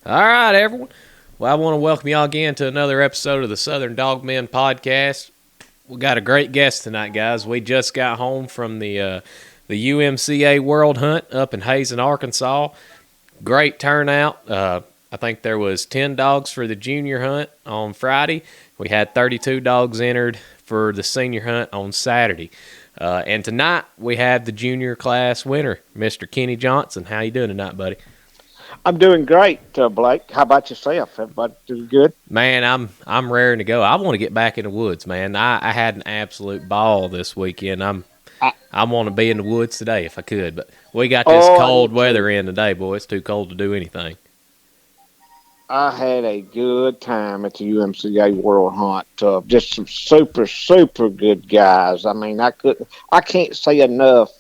All right, everyone. Well, I want to welcome y'all again to another episode of the Southern Dogmen Podcast. We got a great guest tonight, guys. We just got home from the UMCA World Hunt up in Hazen, Arkansas. Great turnout. I think there was 10 dogs for the junior hunt on Friday. We had 32 dogs entered for the senior hunt on Saturday. And tonight we have the junior class winner, Mr. Kenny Johnson. How you doing tonight, buddy? I'm doing great, Blake. How about yourself? Everybody doing good? Man, I'm raring to go. I want to get back in the woods, man. I had an absolute ball this weekend. I, I want to be in the woods today if I could, but we got this oh, I cold did too. weather in today, boy. It's too cold to do anything. I had a good time at the UMCA World Hunt. Just some super, super good guys. I mean, I can't say enough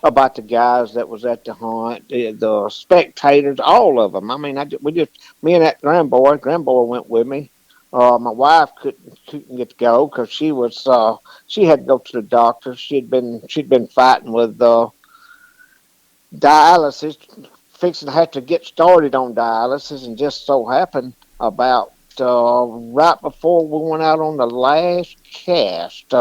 about the guys that was at the hunt, the spectators, all of them. I mean, me and that grandboy went with me. My wife couldn't get to go because she had to go to the doctor. She'd been fighting with dialysis, fixing to have to get started on dialysis, and just so happened about right before we went out on the last cast,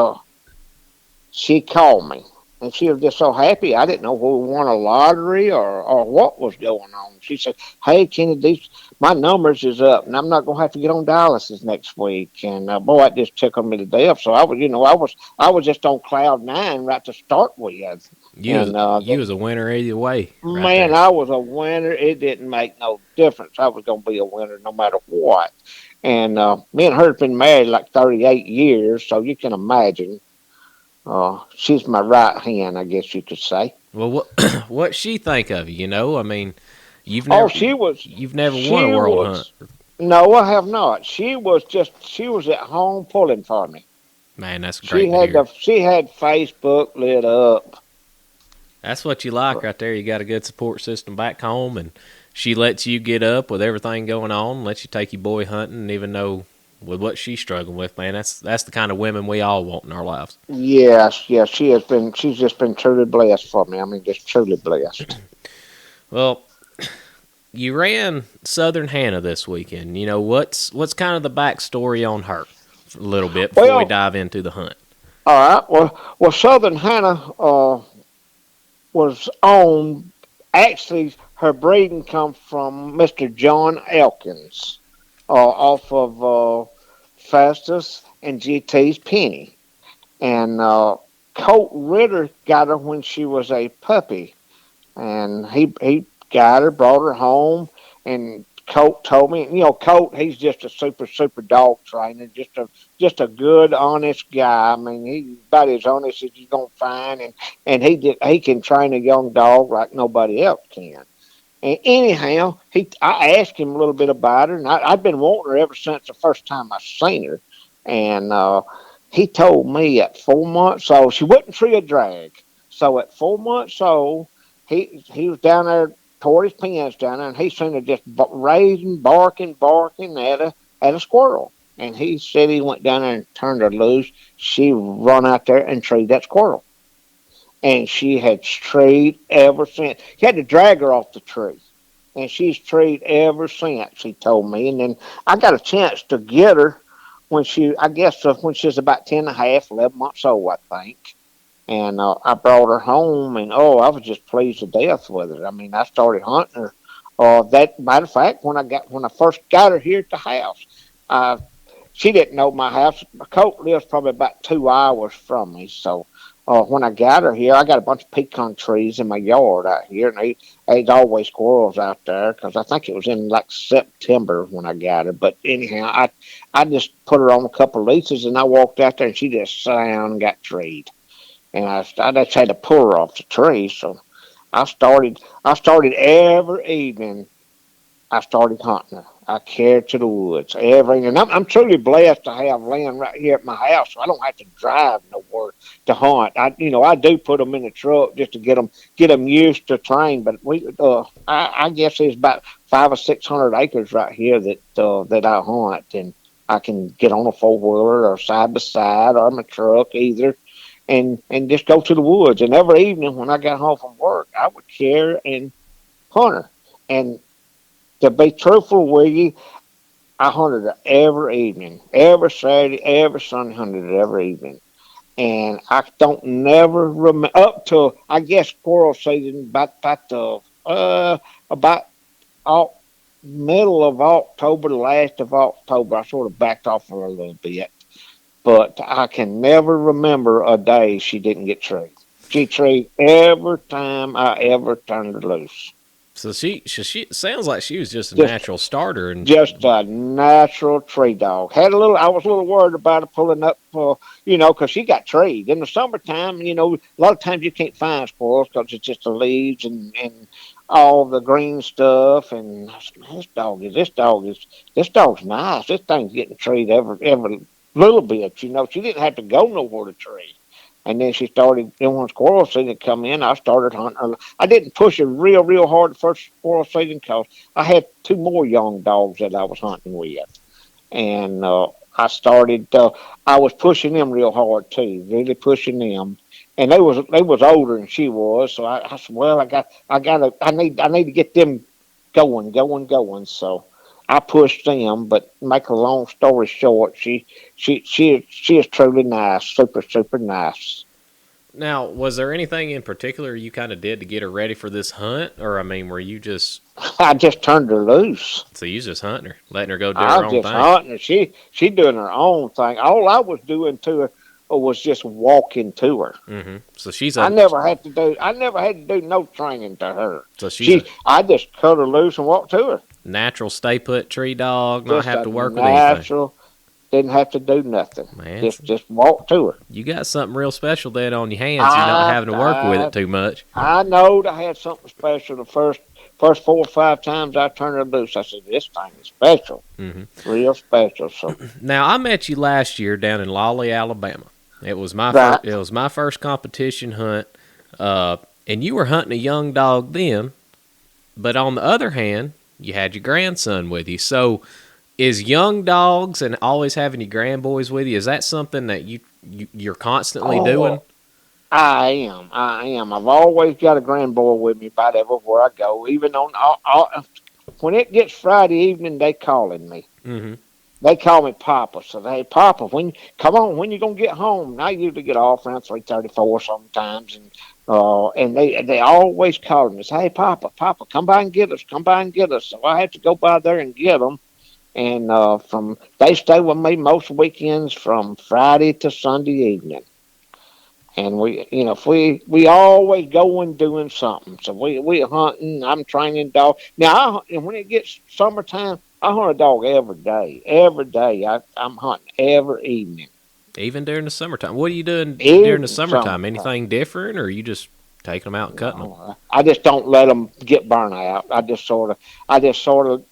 she called me. And she was just so happy. I didn't know whether we won a lottery or what was going on. She said, "Hey, Kennedy, my numbers is up, and I'm not gonna have to get on dialysis next week." And boy, it just tickled me to death. So I was just on cloud nine right to start with. And You was a winner either way, right man, there. I was a winner. It didn't make no difference. I was going to be a winner no matter what. And me and her have been married like 38 years, so you can imagine. She's my right hand, I guess you could say. Well, what what she think of you? I mean, you've Oh, never you've never won a she world hunt. was, no, I have not. She was at home pulling for me. Man, that's great to hear. She had Facebook lit up. That's what you like right there. You got a good support system back home, and she lets you get up with everything going on, lets you take your boy hunting, even though with what she's struggling with, man, that's the kind of women we all want in our lives. Yes, yes, she's just been truly blessed for me. I mean, just truly blessed. Well, you ran Southern Hannah this weekend. What's kind of the backstory on her a little bit before we Well, dive into the hunt. all right. Well, Southern Hannah was owned. Actually, her breeding comes from Mr. John Elkins, off of Festus and GT's Penny. And Colt Ritter got her when she was a puppy, and he got her, brought her home, and Colt told me, Colt, he's just a super super dog trainer, just a good honest guy. I mean, he's about as honest as you're gonna find, and he can train a young dog like nobody else can. And anyhow, I asked him a little bit about her, and I'd been wanting her ever since the first time I seen her, and he told me at 4 months old she wouldn't tree a drag. So at 4 months old, he was down there toward his pens down there, and he seen her just raising, barking at a squirrel. And he said he went down there and turned her loose. She run out there and treed that squirrel, and she had treed ever since. He had to drag her off the tree, and she's treed ever since. He told me, and then I got a chance to get her I guess when she was about 10 and a half, 11 months old, I think. And I brought her home, and I was just pleased to death with her. I mean, I started hunting her. That matter of fact, when I first got her here at the house, uh, she didn't know my house. Colt lives probably about 2 hours from me, so when I got her here, I got a bunch of pecan trees in my yard out here, and there's always squirrels out there because I think it was in like September when I got her. But anyhow, I just put her on a couple of leases, and I walked out there, and she just sat down and got treed. And I just had to pull her off the tree. So I started every evening. I started hunting her. I carried to the woods every, and I'm truly blessed to have land right here at my house, so I don't have to drive nowhere to hunt. I do put them in the truck just to get them used to train. But I guess there's about 500 or 600 acres right here that I hunt, and I can get on a 4 wheeler or side by side or my truck either, and just go to the woods. And every evening when I got home from work, I would carry and hunt her. And To be truthful with you, I hunted her every evening, every Saturday, every Sunday, hunted her every evening. And I don't never remember up to I guess squirrel season about all, middle of October, last of October. I sort of backed off for a little bit, but I can never remember a day she didn't get treed. She treed every time I ever turned her loose. So she sounds like she was just a Just natural starter, and just a natural tree dog. Had a little. I was a little worried about her pulling up, because she got treed in the summertime. A lot of times you can't find squirrels because it's just the leaves and all the green stuff. And I said, "Man, this dog's nice. This thing's getting treed every little bit. She didn't have to go nowhere to tree." And then she started, then when squirrel season come in, I started hunting her. I didn't push her real hard the first squirrel season because I had two more young dogs that I was hunting with. And I was pushing them real hard too, really pushing them. And they was older than she was, so I said, well, I need to get them going. So I pushed them, but make a long story short, she is truly nice, super nice. now, was there anything in particular you kind of did to get her ready for this hunt, or I mean, were you just I just turned her loose. so you just hunting her, letting her go do I her was own just thing? hunting her. She doing her own thing. All I was doing to her was just walking to her. Mm-hmm. So she's I a never had to do. I never had to do no training to her. so she's a I just cut her loose and walked to her. natural stay put tree dog, not Just have a to work with anything. natural. Didn't have to do nothing. Man, Just walk to her. you got something real special there on your hands. You're not I having to work with it too much. I knowed I had something special the first 4 or 5 times I turned her loose. I said, this thing is special, Hmm. real special. So Now I met you last year down in Lawley, Alabama. It was my right. first competition hunt, and you were hunting a young dog then. But on the other hand, you had your grandson with you. So is young dogs and always having your grandboys with you, is that something that you're constantly doing? Oh, I am. I am. I've always got a grandboy with me about everywhere I go. Even when it gets Friday evening, they calling me. Hmm. They call me Papa. So hey, Papa, come on, when you gonna get home? And I usually get off around 3:34 sometimes, and they always call me. Say, hey, Papa, come by and get us. Come by and get us. So I have to go by there and get them. And they stay with me most weekends from Friday to Sunday evening. And we always going doing something. So we hunting. I'm training dog. Now, and when it gets summertime, I hunt a dog every day. Every day, I'm hunting every evening. Even during the summertime. What are you doing during the Even summertime? summertime. Anything different, or are you just taking them out and cutting them? No, I just don't let them get burnt out. I just sort of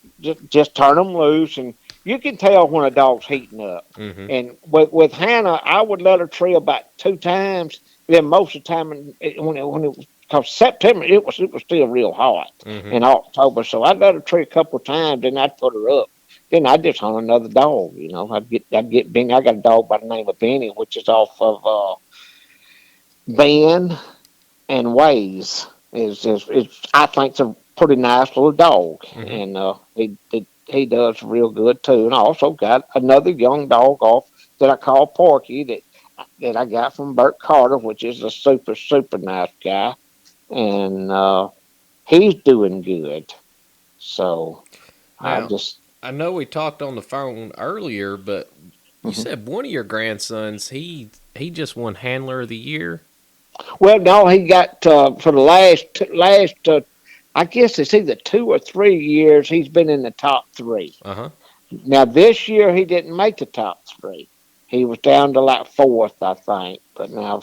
just turn them loose, and you can tell when a dog's heating up. Hmm. And with Hannah, I would let her tree about 2 times. Then most of the time, when it was because September it was still real hot Hmm. in October, so I'd let her tree a couple of times, then I'd put her up. Then I'd just hunt another dog. I'd get Benny. I got a dog by the name of Benny, which is off of Ben and Ways is I think it's a pretty nice little dog, Hmm. and he does real good too. And I also got another young dog off that I call Porky that I got from Bert Carter, which is a super nice guy, and he's doing good. So I Now, just I know we talked on the phone earlier, but you mhm. said one of your grandsons, he just won Handler of the Year. Well, no, he got for the last I guess it's either 2 or 3 years he's been in the top three. Uh huh. Now this year he didn't make the top three. He was down to like fourth, I think. But now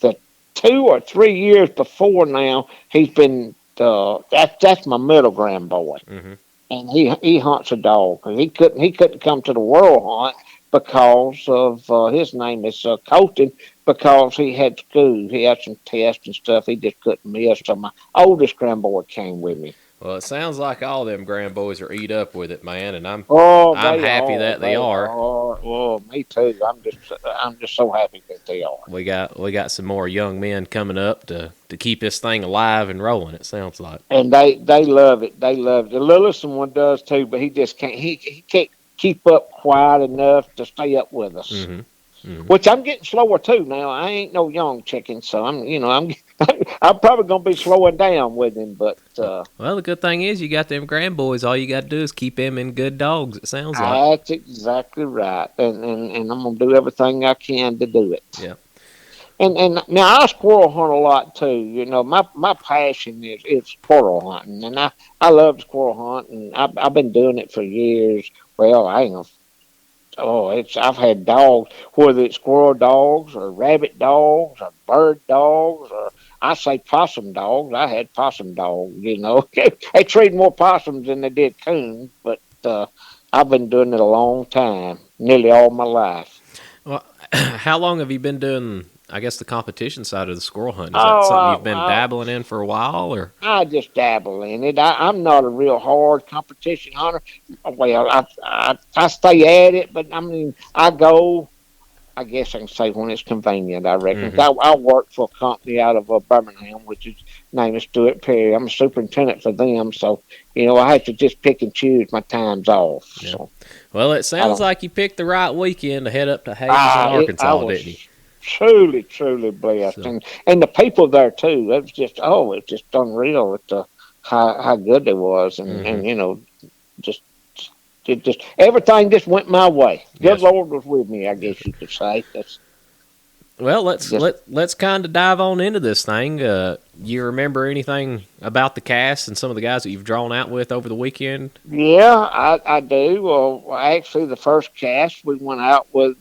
the 2 or 3 years before now he's been that's my middle grandboy, Hmm. and he hunts a dog. He couldn't come to the world hunt because of his name is Colton, because he had school. He had some tests and stuff. He just couldn't miss. So my oldest grandboy came with me. Well, it sounds like all them grand boys are eat up with it, man, and Oh, I'm they happy are. that they They are. are. Oh, me too. I'm just so happy that they are. We got some more young men coming up to keep this thing alive and rolling. It sounds like. And they love it. They love it. The littlest one does too, but he just can't. He can't keep up quiet enough to stay up with us. Mm-hmm. Mm-hmm. Which I'm getting slower too now. I ain't no young chicken, so I'm I'm probably gonna be slowing down with him. But Well, the good thing is you got them grand boys. All you got to do is keep them in good dogs. It sounds like. that's exactly right. And I'm gonna do everything I can to do it. Yeah. And now I squirrel hunt a lot too. My passion is squirrel hunting, and I love squirrel hunting. I've been doing it for years. Well, I ain't gonna. Oh, it's I've had dogs, whether it's squirrel dogs or rabbit dogs or bird dogs or I say possum dogs. I had possum dogs. They treat more possums than they did coons, but I've been doing it a long time, nearly all my life. Well, how long have you been doing? I guess the competition side of the squirrel hunting, is that Oh, something you've been dabbling in for a while, or? I just dabble in it. I'm not a real hard competition hunter. Well, I stay at it, but I mean, I go. I guess I can say when it's convenient. I reckon. Mm-hmm. I work for a company out of Birmingham, which is name is Stuart Perry. I'm a superintendent for them, so I have to just pick and choose my times off. Yeah. So Well, it I sounds don't. like you picked the right weekend to head up to Hazen, I Arkansas, was didn't you? truly blessed, So. and the people there too. It's just unreal with how good they was, Mm-hmm. just just everything just went my way. Good Yes. Lord was with me. I Yes, guess sir. you could say that's Well, let's just. let's kind of dive on into this thing. You remember anything about the cast and some of the guys that you've drawn out with over the weekend? Yeah, I do. Well, actually, the first cast we went out with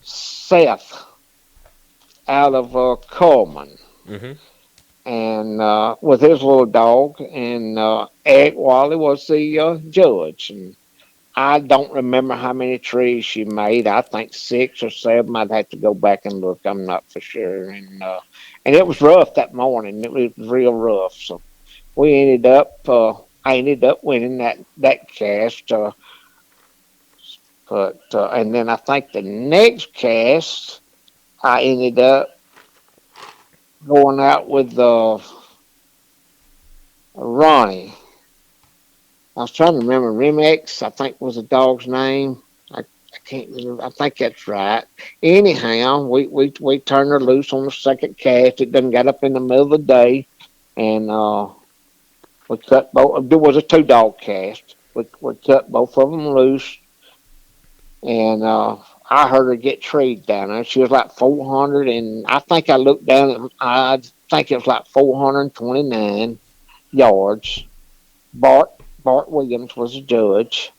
Seth out of Coleman, Mm-hmm. and with his little dog, and Eric Wally was the judge. And I don't remember how many trees she made. I think 6 or 7. I'd have to go back and look. I'm not for sure. And it was rough that morning. It was real rough. So we ended up. I ended up winning that cast. But and then I think the next cast I ended up going out with Ronnie. I was trying to remember Remix. I think was the dog's name. I can't remember. I think that's right. Anyhow, we turned her loose on the second cast. It done got up in the middle of the day, and we cut both. There was a 2 dog cast. We cut both of them loose, and I heard her get treed down there. She was like 400, and I think I looked down. I think it was like 429 yards. Bart Bart Williams was a judge,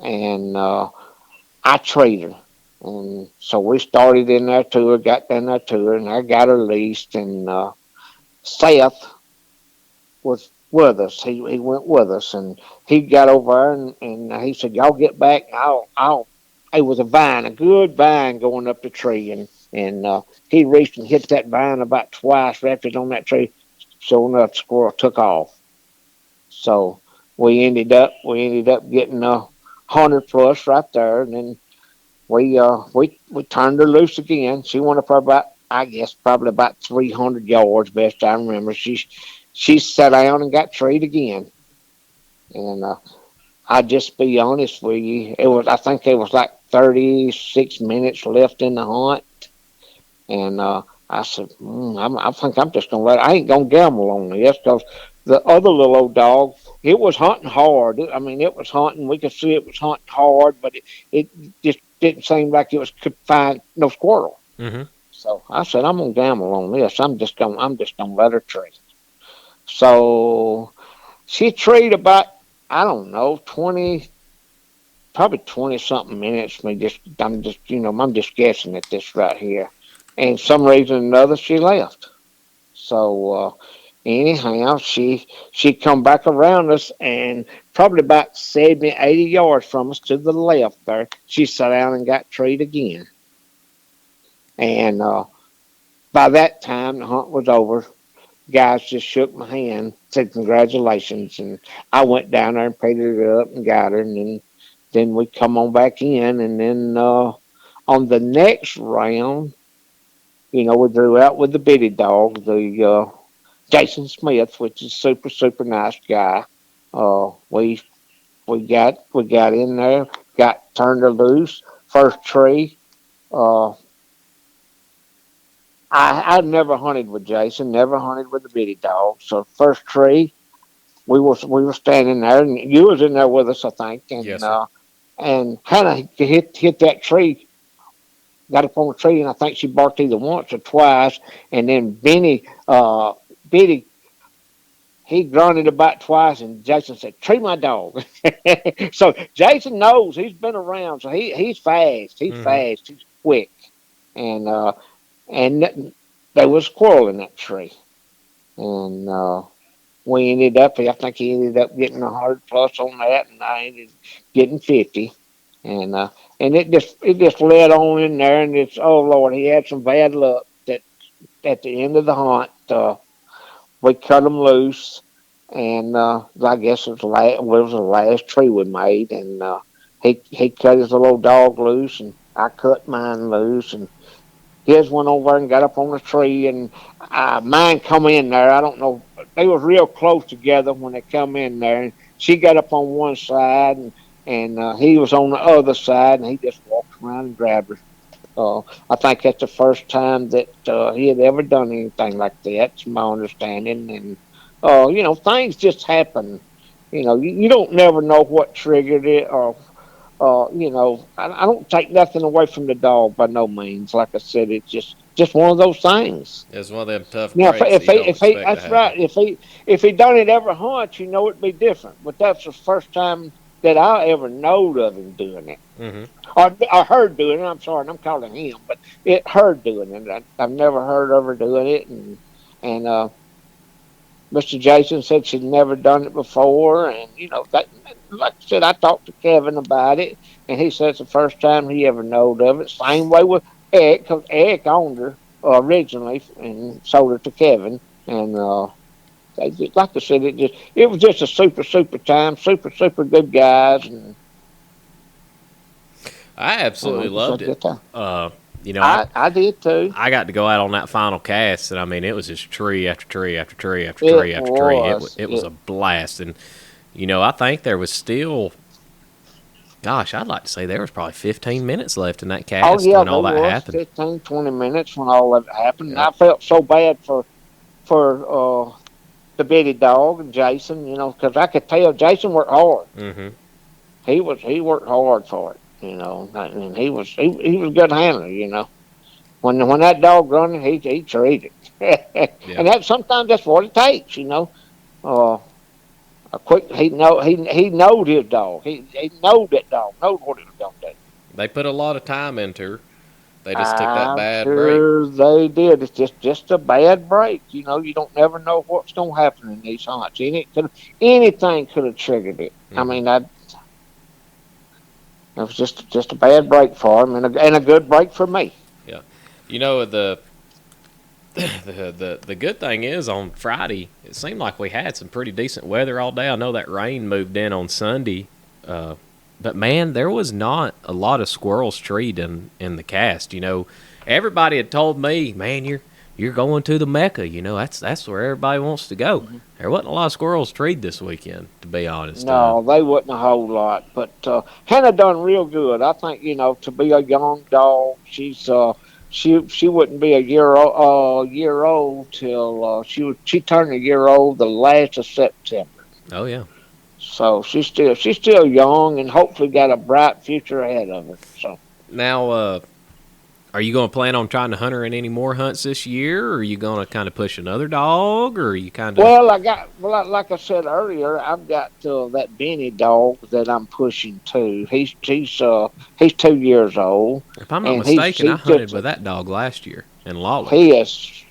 and I treated her. And so we started in there to her, got down there to her, and I got her leased. And Seth was with us. He went with us, and he got over there, and he said, "Y'all get back. I'll." It was a vine, a good vine going up the tree, and he reached and hit that vine about twice, wrapped it on that tree. Sure enough, the squirrel took off. So we ended up getting 100 plus right there, and then we turned her loose again. She went up about, I guess, probably about 300 yards, best I remember. She sat down and got treed again. And I just be honest with you, I think there was like 36 minutes left in the hunt, and I said, I think I'm just gonna I ain't gonna gamble on this because the other little old dog, it was hunting hard. I mean, it was hunting. We could see it was hunting hard, but it just didn't seem like it was could find no squirrel. Mm-hmm. So I said, I'm gonna gamble on this. I'm just gonna let her tree. So she treed about, I don't know, 20, probably 20 something minutes. I'm just guessing at this right here. And some reason or another, she left. So anyhow, she come back around us, and probably about 70, 80 yards from us to the left there, she sat down and got treed again. And by that time, the hunt was over. guys just shook my hand, said congratulations, and I went down there and paid her up and got her, and then we come on back in, and then on the next round, we drew out with the bitty dog, the Jason Smith, which is super super nice guy. We got in there, got turned her loose. First tree. Uh, I never hunted with Jason, never hunted with the bitty dog. So first tree, we were standing there, and you was in there with us, I think, Yes, sir. and kind of hit that tree, got up on the tree, and I think she barked either once or twice, and then Bitty, he grunted about twice, and Jason said, "Tree my dog." So Jason knows he's been around, so he's fast, Mm-hmm. he's quick, and there was a squirrel in that tree, and we ended up. I think he ended up getting 100 plus on that, and I ended getting 50, and it just led on in there, and it's oh Lord, he had some bad luck that at the end of the hunt. We cut him loose, and I guess was the last tree we made, and he cut his little dog loose, and I cut mine loose, and his went over and got up on the tree, and mine come in there. I don't know. They was real close together when they come in there, and she got up on one side, and he was on the other side, and he just walked around and grabbed her. I think that's the first time that he had ever done anything like that, to my understanding. And things just happen. You don't never know what triggered it, or I don't take nothing away from the dog by no means. Like I said, it's just one of those things. It's one of them tough Now, if breaks if that you he, don't if he expect to that's happen. right. If he done it every hunt, it'd be different. But that's the first time that I ever knowed of him doing it. Mm-hmm. Or heard doing it. I'm sorry, and I'm calling him, but it heard doing it. I've never heard of her doing it, and Mr. Jason said she'd never done it before, and that, like I said, I talked to Kevin about it, and he said it's the first time he ever knowed of it. Same way with Eric, because Eric owned her originally and sold her to Kevin, and like I said, it was just a super super time, super super good guys, I and absolutely we just had loved a it. good time. Uh, you know, I I did too. I got to go out on that final cast, and I mean, it was just tree after tree after tree after It tree after tree. was It was it. a blast, and I think there was still, gosh, I'd like to say there was probably 15 minutes left in that Oh cast yeah, when they all that was happened. 15, 20 minutes when all that happened. And Yep. I felt so bad for the bitty dog and Jason, because I could tell Jason worked hard. Mm-hmm. He worked hard for it, and he was a good handler. When that dog running, he treated, and Yep. that sometimes that's what it takes. Uh, a quick he knowed his dog. He knowed that dog, knowed what it was gonna do. They put a lot of time into her. They just took that I'm bad break. sure they did. It's just a bad break. You don't never know what's going to happen in these hunts. Anything could have triggered it. I Mm-hmm. mean, it was just a bad break for him, and a good break for me. Yeah. You know the good thing is on Friday it seemed like we had some pretty decent weather all day. I know that rain moved in on Sunday, but man, there was not a lot of squirrels treed in the cast. Everybody had told me, man, you're going to the Mecca. That's where everybody wants to go. Mhm. There wasn't a lot of squirrels treed this weekend, to be honest. No, they wasn't a whole lot, but Hannah done real good. I think to be a young dog, she wouldn't be a year old till she turned a year old the last of September. Oh yeah. So she's still young and hopefully got a bright future ahead of her. So Now, are you going to plan on trying to hunt her in any more hunts this year, or are you going to kind of push another dog, or are you kind of? like I said earlier, I've got that Benny dog that I'm pushing too. He's 2 years old, If I'm not and he's mistaken, I he's hunted just with that dog last year in Lawler. he is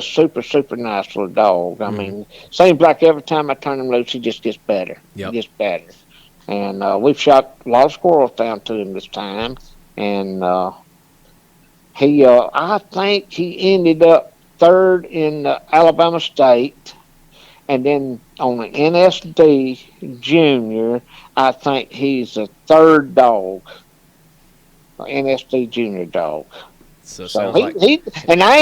super super nice little dog. I Mm-hmm. mean, seems like every time I turn him loose, he just gets better. He Yep. gets better, and we've shot a lot of squirrels down to him this time, and I think he ended up third in Alabama State, and then on the NSD Junior, I think he's a third dog, NSD Junior dog. So it So sounds like. he and I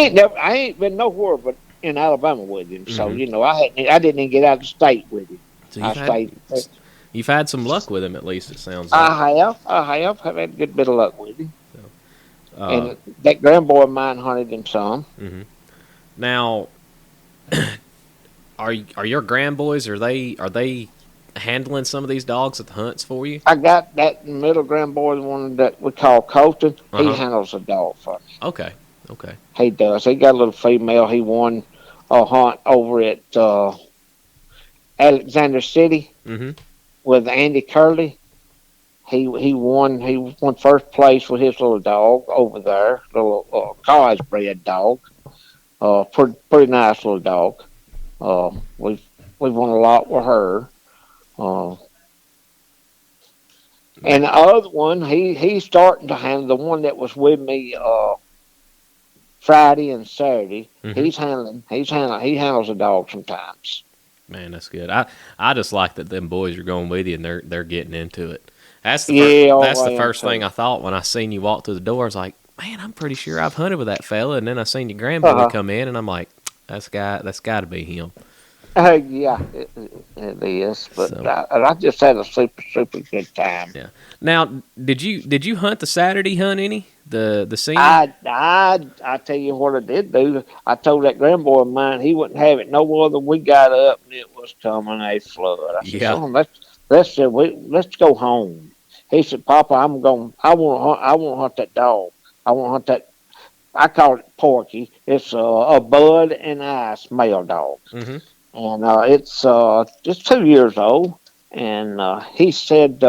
ain't been nowhere but in Alabama with him. So Hmm. I didn't even get out of state with him. So I stayed. you've had some luck with him at least. It sounds like. I have had a good bit of luck with him. Uh, And that grandboy of mine hunted him some. hmm. Now, are your grandboys? Are they handling some of these dogs at the hunts for you? I got that middle grandboy, the one that we call Colton. Uh He huh. handles a dog for me. Okay. Okay. He does. He got a little female. He won a hunt over at Alexander City Hmm. with Andy Curley. He won first place with his little dog over there, little college bred dog. Pretty nice little dog. Uh, we've won a lot with her. Uh, Man. and the other one, he's starting to handle the one that was with me Friday and Saturday. Hmm. He handles the dog sometimes. Man, that's good. I just like that them boys are going with you and they're getting into it. Yeah, oh, That's the I am first thing too. I thought when I seen you walk through the door. I was like, man, I'm pretty sure I've hunted with that fella. And then I seen your grandboy Uh-huh. come in, and I'm like, that's got to be him. Yeah, it is. But So I just had a super good time. yeah. Now, did you hunt the Saturday hunt any the senior? I tell you what I did do. I told that grandboy of mine he wouldn't have it no other. We got up and it was coming a flood. I said, Yeah. son, let's go home. He said, Papa, I want to hunt that dog. I want to hunt that. I call it Porky. It's a bud and ice male dog, Mm-hmm. and it's just 2 years old. And he said,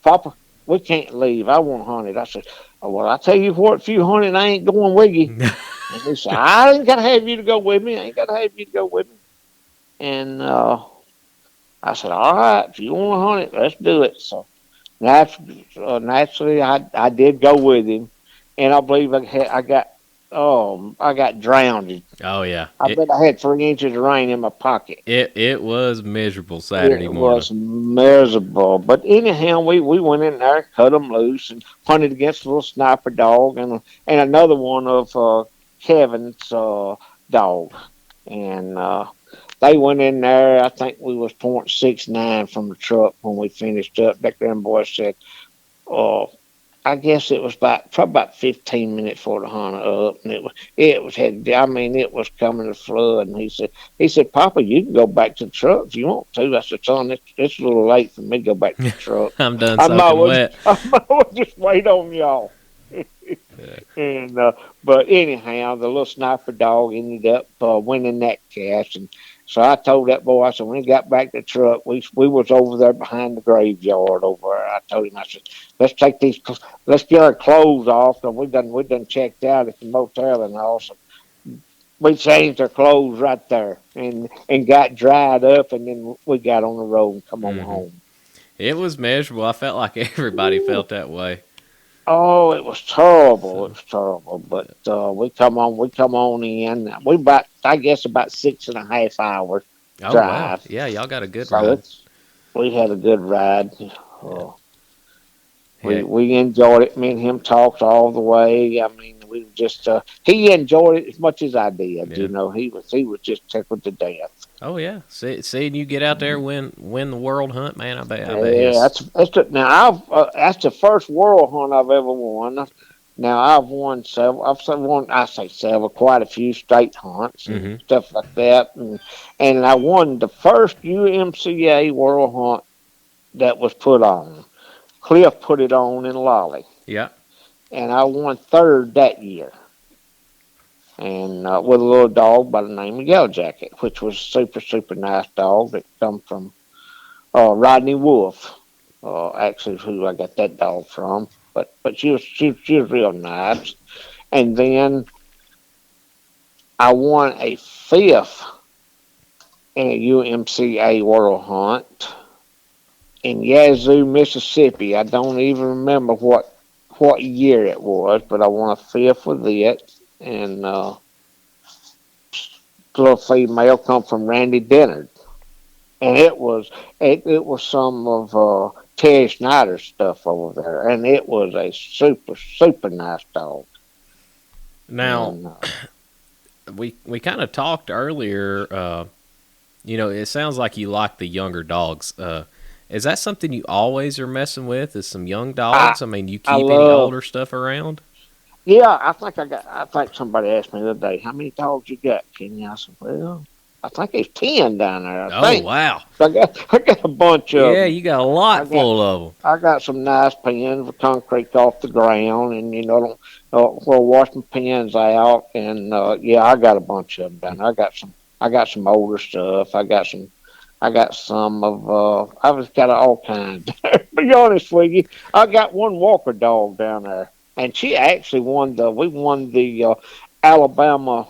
Papa, we can't leave. I want to hunt it. I said, oh, well, I tell you what, if you hunt it, I ain't going with you. And he said, I ain't got to have you to go with me. I ain't got to have you to go with me. And I said, all right, if you want to hunt it, let's do it. So naturally, I did go with him, and I believe I got drowned. Oh yeah. I bet I had 3 inches of rain in my pocket. It was miserable Saturday It morning. was miserable. But anyhow, we went in there, cut them loose, and hunted against a little sniper dog and another one of Kevin's dog. And they went in there. I think we was .69 from the truck when we finished up. That grandboy said, "Oh, I guess it was probably about 15 minutes before the hunt up, and it was headed. I mean, it was coming to flood." And he said, Papa, you can go back to the truck if you want to. I said, son, it's a little late for me to go back to the truck. I'm done I might soaking well, wet. I might well just wait on y'all. Yeah. And but anyhow, the little sniper dog ended up winning that cast, and so I told that boy, I said, when he got back to the truck, we was over there behind the graveyard over there. I told him, I said, let's take these, let's get our clothes off, and we done checked out at the motel and all. So we changed our clothes right there and got dried up, and then we got on the road and come on Hmm. home. It was miserable. I felt like everybody felt that way. Oh, it was terrible. It So was terrible. But we come on in. I guess about 6.5 hours oh wow. drive. Yeah, y'all got a good So ride. we had a good ride. Yeah. Uh, we Yeah. we enjoyed it. Me and him talked all the way. I mean, we just he enjoyed it as much as I did. Yeah. He was just tickled to death. Oh yeah. Seeing you get out there win the world hunt, man. I bet he Yeah, was. that's the first world hunt I've ever won. Now I've won several. I say several, quite a few state hunts and Hmm. stuff like that, and I won the first UMCA world hunt that was put on. Cliff put it on in Lolly, Yeah. and I won third that year, and with a little dog by the name of Yellow Jacket, which was a super nice dog that come from Rodney Wolf. Actually, who I got that dog from. But she was real nice. And then I won a fifth in a UMCA World Hunt in Yazoo, Mississippi. I don't even remember what year it was, but I won a fifth with it. And little female come from Randy Dennard, and it was some of Terry Snyder's stuff over there, and it was a super nice dog. Now, And we kind of talked earlier. It sounds like you like the younger dogs. Is that something you always are messing with? Is some young I dogs? I mean, you I keep any love. older stuff around? Yeah, I think somebody asked me the other day, how many dogs you got, Kenny? I said, well, I think it's 10 down there. I Oh, think. wow. I got a bunch of Yeah, them. you got a I lot got full of them. I got some nice pens with concrete off the ground, and we'll wash my pens out, and yeah, I got a bunch of them down there. I got some older stuff. I got some of I've just got all kinds. To be honest with you, I got one Walker dog down there, and she actually we won the Alabama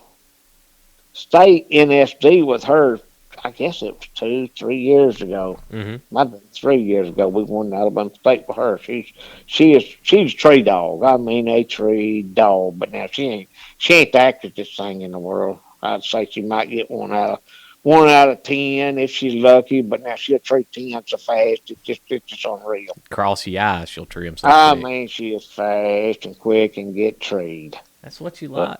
State NSD with her. I guess it was 2, 3 years ago. Hmm. Might have been 3 years ago. We won the Alabama State with her. She's a tree dog. I mean a tree dog. But now she ain't the activest thing in the world. I'd say she might get one out of 10 if she's lucky. But now she'll tree 10 so fast. It's just unreal. Cross your eyes, she'll tree them so I quick. mean, she is fast and quick and get treed. That's what you But like.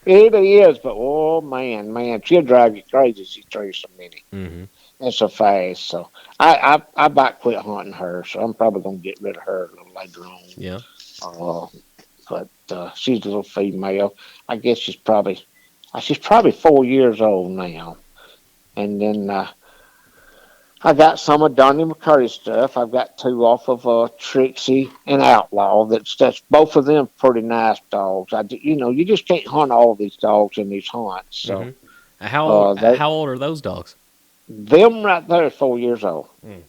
it is. But oh man, she'll drive you crazy if she trees so many. Hmm. And so fast. So I about quit hunting her. So I'm probably gonna get rid of her a little later on. Yeah. Uh, but she's a little female. I guess she's probably 4 years old now. And then I got some of Donnie McCurdy's stuff. I've got two off of Trixie and Outlaw. That's both of them pretty nice dogs. You just can't hunt all these dogs in these hunts. Hmm. So How old? they How old are those dogs? them right there is 4 years old. Mm.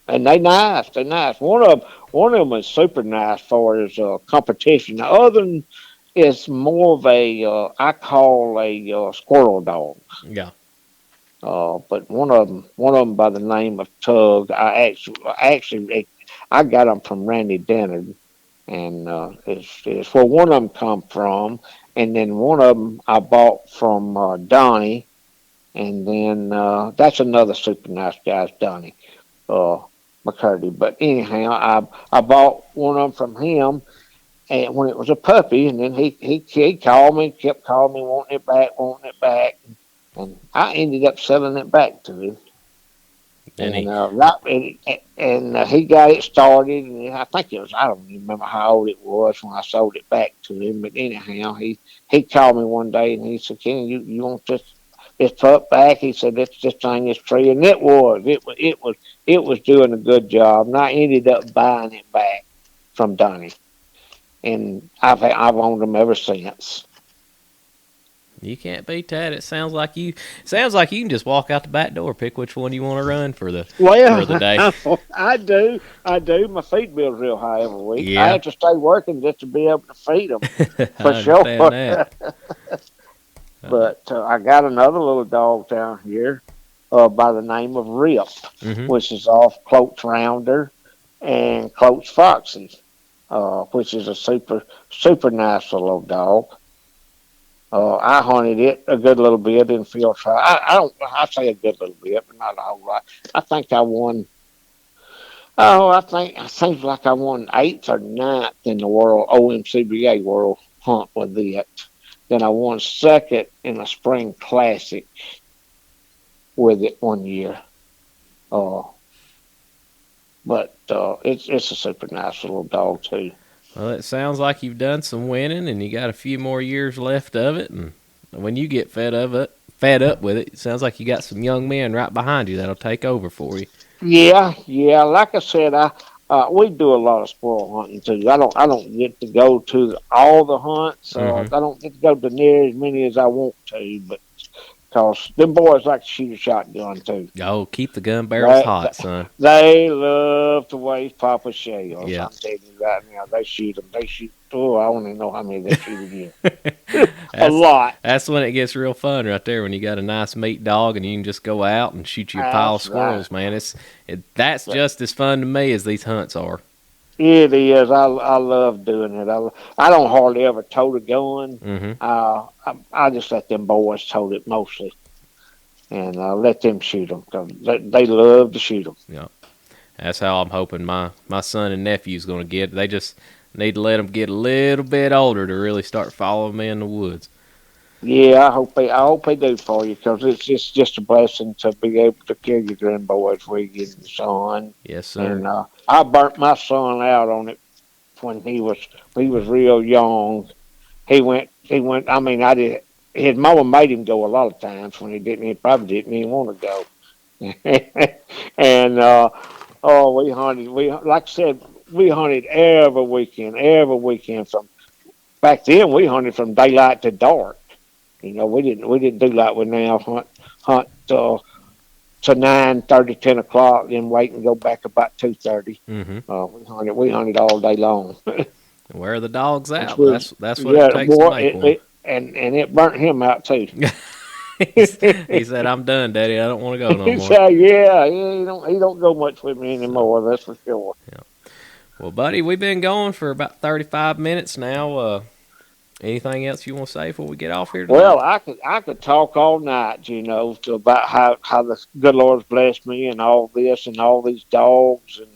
And they nice. They nice. One of them is super nice for his competition. The other one is more of a I call a squirrel dog. Yeah. But one of them by the name of Tug. I got him from Randy Dennard, and it's where one of them come from. And then one of them I bought from Donnie, and then that's another super nice guy, Donnie. Uh, McCurdy. But anyhow, I bought one of them from him, and when it was a puppy, and then he called me, kept calling me, wanting it back, and I ended up selling it back to him. And And he, he got it started, and I think I don't even remember how old it was when I sold it back to him. But anyhow, he called me one day and he said, "Kenny, you want this pup back?" He said, "This thing is tree," and it was doing a good job. And I ended up buying it back from Donnie, and I've owned them ever since. you can't beat that. It sounds like you can just walk out the back door, pick which one you want to run for the day. I do. I do. My feed bill's real high every week. I Yeah. have to stay working just to be able to feed them, I for sure. understand that. But I got another little dog down here by the name of Rip, Hmm. which is off Cloak's Rounder and Cloak's Foxy, which is a super nice little dog. I hunted it a good little bit in field trial. I say a good little bit, but not a whole lot. I think I won. Oh, I think like I won eighth or ninth in the world OMCBA world hunt with it. Then I won second in a spring classic with it one year. Uh, but it's a super nice little dog too. Well, it sounds like you've done some winning, and you got a few more years left of it. And when you get fed up with it, it sounds like you got some young men right behind you that'll take over for you. Yeah. Like I said, we do a lot of squirrel hunting too. I don't get to go to all the hunts. Hmm. I don't get to go to near as many as I want to, but because them boys like to shoot a shotgun too. Oh, keep the gun barrels They, hot, son. they love to waste Papa shells. Yeah. I'm telling you right now, they shoot them. They shoot. Oh, I don't even know how many they shoot again. A That's lot. that's when it gets real fun right there, when you got a nice meat dog and you can just go out and shoot you a pile of That's right. squirrels, man. That's just as fun to me as these hunts are. It is. I love doing it. I don't hardly ever tote a gun. Mm-hmm. I just let them boys tote it mostly, and let them shoot them because they love to shoot them. Yeah. That's how I'm hoping my son and nephew's going to get. They just need to let them get a little bit older to really start following me in the woods. Yeah, I hope they do for you because it's just a blessing to be able to kill your grandboys where you get the son. Yes, sir. And I burnt my son out on it when he was real young. He went. I mean, I did. His mama made him go a lot of times when he didn't. He probably didn't even want to go. And oh, we hunted. We like I said, we hunted every weekend from back then. We hunted from daylight to dark. We didn't do like we now hunt to 9:30, 10 o'clock, then wait and go back about 2:30. Mm-hmm. We hunted all day long. Wear the dogs Which out. was That's what it yeah, takes to boy, make one. and it burnt him out too. He said, "I'm done, Daddy. I don't want to go no He more." said, "Yeah, he don't go much with me So, anymore. That's for sure." yeah. Well, buddy, we've been going for about 35 minutes now. Anything else you want to say before we get off here Well, tonight? I could talk all night, to about how the good Lord's blessed me and all this and all these dogs and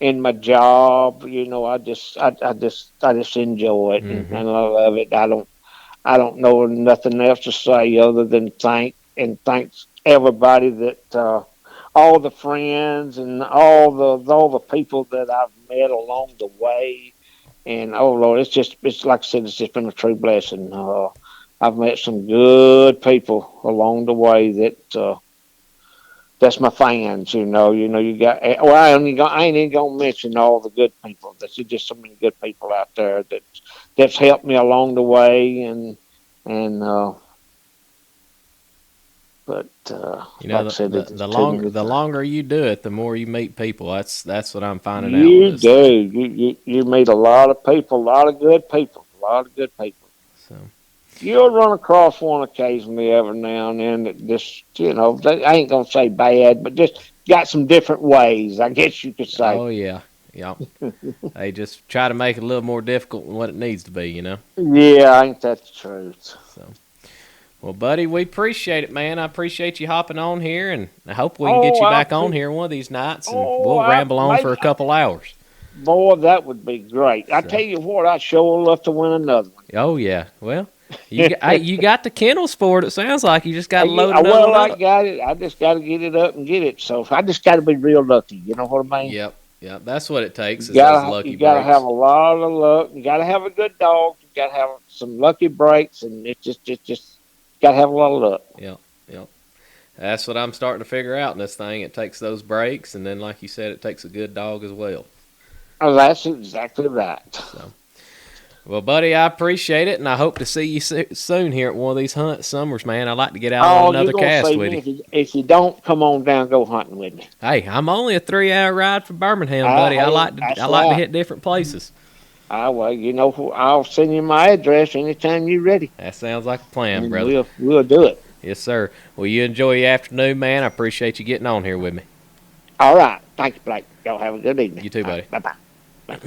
in my job. I just enjoy it and Mm-hmm. I love it. I don't know nothing else to say other than thanks everybody that all the friends and all the people that I've met along the way. And oh Lord, it's like I said, it's just been a true blessing. I've met some good people along the way that's my fans. You got. Well, I ain't even gonna mention all the good people. There's just so many good people out there that's helped me along the way, and but You know, like I said, the it's the just too longer many the things. longer you do it, the more you meet people. That's what I'm finding out with You this do. thing. You meet a lot of people, a lot of good people, a lot of good people. So You'll run across one occasionally every now and then that just, I ain't gonna say bad, but just got some different ways, I guess you could say. oh yeah, yeah. They just try to make it a little more difficult than what it needs to be, you know. Yeah, ain't that the truth? So, well, buddy, we appreciate it, man. I appreciate you hopping on here, and I hope we can get Oh, you I back on pre- here one of these nights, and oh, we'll I ramble on for maybe a couple hours. boy, that would be great. I So, tell you what, I sure love to win another one. oh yeah. Well, you got the Kindles for it. It sounds like you just got to load Yeah, another well, one I up. got it. I just got to get it up and get it. So I just got to be real lucky. You know what I mean? Yep, yep. That's what it takes You is those gotta lucky you gotta have breaks. a lot of luck. You gotta have a good dog. You gotta have some lucky breaks, and it just gotta have a lot of luck. Yep, yep. That's what I'm starting to figure out in this thing. It takes those breaks, and then, like you said, it takes a good dog as well. Oh, that's exactly right. So, well, buddy, I appreciate it, and I hope to see you soon here at one of these hunt summers, man. I'd like to get out on Oh, you're another gonna cast see with me you. if you don't come on down, go hunting with me. Hey, I'm only a 3 hour ride from Birmingham, buddy. Hey, that's I like to right. hit different places. Well, I'll send you my address anytime you're ready, That sounds like a plan, and brother. we'll do it. Yes, sir. Well, you enjoy your afternoon, man. I appreciate you getting on here with me. All right. Thank you, Blake. Y'all have a good evening. You too, All buddy. right. Bye bye.